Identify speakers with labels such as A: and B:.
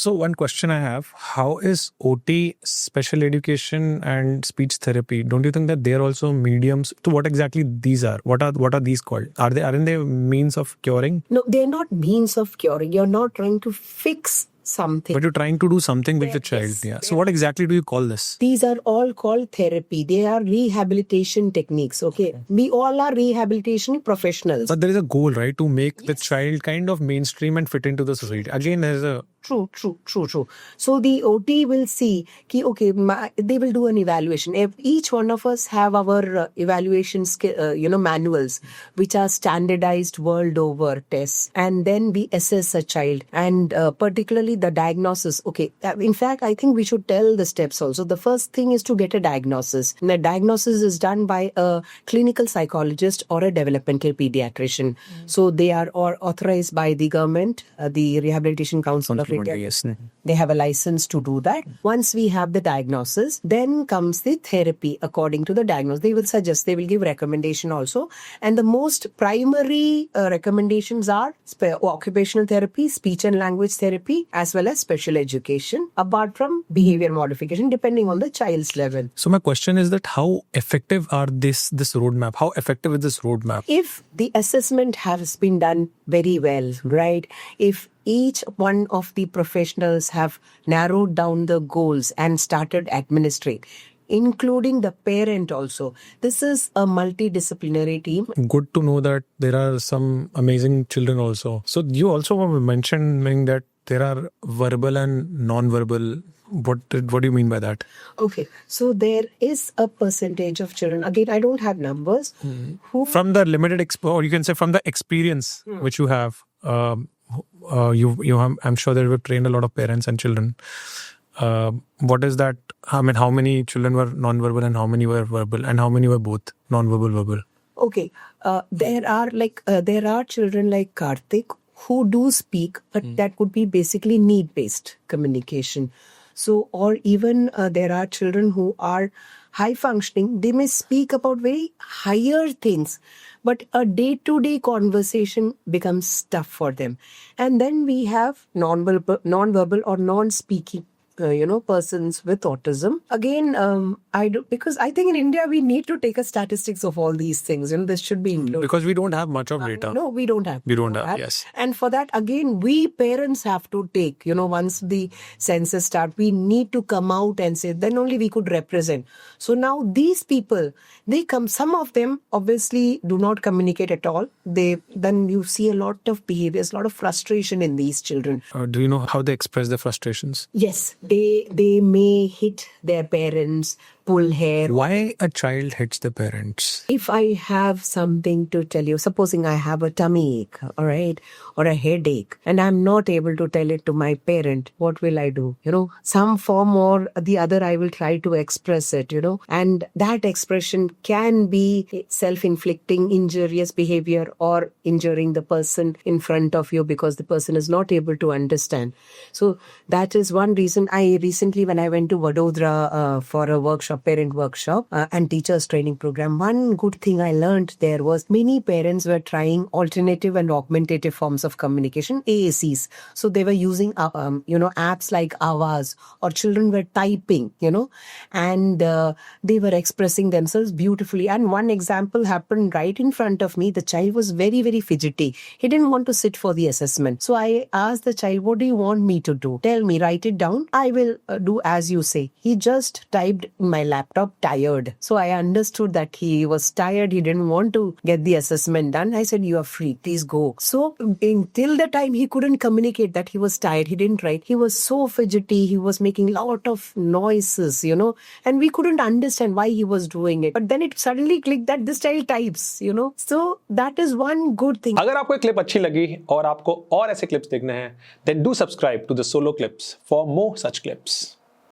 A: So one question I have, how is OT, special education and speech therapy? Don't you think that they're also mediums? So what exactly these are? What are these called? Aren't they means of curing?
B: No, they're not means of curing. You're not trying to fix something.
A: But you're trying to do something with the child.
B: Yes.
A: Yeah. So what exactly do you call this?
B: These are all called therapy. They are rehabilitation techniques. Okay. We all are rehabilitation professionals.
A: But there is a goal, right? To make the child kind of mainstream and fit into the society. Again, there's a...
B: True. So the OT will see, they will do an evaluation. If each one of us have our evaluation manuals, which are standardized world over tests, and then we assess a child, and particularly the diagnosis. Okay, in fact, I think we should tell the steps also. The first thing is to get a diagnosis. And the diagnosis is done by a clinical psychologist or a developmental pediatrician. So they are authorized by the government, the Rehabilitation Council of India.
A: Yes.
B: They have a license to do that. Once we have the diagnosis, then comes the therapy according to the diagnosis. They will give recommendation also. And the most primary recommendations are occupational therapy, speech and language therapy, as well as special education, apart from behavior modification, depending on the child's level.
A: So my question is that how effective are this roadmap? How effective is this roadmap?
B: If the assessment has been done very well, right? If each one of the professionals have narrowed down the goals and started administering, including the parent also. This is a multidisciplinary team.
A: Good to know that there are some amazing children also. So you also were mentioning that there are verbal and non-verbal. What do you mean by that?
B: Okay, so there is a percentage of children. Again, I don't have numbers. Who
A: from the limited or you can say from the experience which you have. You have, I'm sure that you've trained a lot of parents and children. What is that? I mean, how many children were non-verbal and how many were verbal and how many were both non-verbal, verbal?
B: Okay, there are children like Karthik who do speak, but that could be basically need-based communication. So, or even there are children who are high functioning. They may speak about very higher things, but a day-to-day conversation becomes tough for them. And then we have non-verbal or non-speaking persons with autism. Again, because I think in India we need to take a statistics of all these things. This should be included.
A: Because we don't have much of data.
B: No, we don't have.
A: We don't have, yes.
B: And for that, again, we parents have to take, once the census start, we need to come out and say, then only we could represent. So now these people, they come, some of them obviously do not communicate at all. Then you see a lot of behaviors, a lot of frustration in these children.
A: Do you know how they express their frustrations?
B: Yes. They may hit their parents, pull hair.
A: Why a child hits the parents?
B: If I have something to tell you, supposing I have a tummy ache, all right, or a headache, and I'm not able to tell it to my parent, what will I do? Some form or the other, I will try to express it, and that expression can be self-inflicting, injurious behavior or injuring the person in front of you because the person is not able to understand. So that is one reason. Recently, when I went to Vadodara for a parent workshop and teachers training program, one good thing I learned there was many parents were trying alternative and augmentative forms of communication, AACs. So they were using, apps like Avaz, or children were typing, and they were expressing themselves beautifully. And one example happened right in front of me. The child was very, very fidgety. He didn't want to sit for the assessment. So I asked the child, what do you want me to do? Tell me, write it down. I will do as you say. He just typed in my laptop, tired. So I understood that he was tired. He didn't want to get the assessment done. I said, you are free. Please go. So until the time he couldn't communicate that he was tired, he didn't write. He was so fidgety. He was making a lot of noises, and we couldn't understand why he was doing it. But then it suddenly clicked that this child types, So that is one good thing.
C: अगर आपको ये clip अच्छी लगी और आपको और ऐसे clips देखने हैं, then do subscribe to the Solo Clips for more such clips.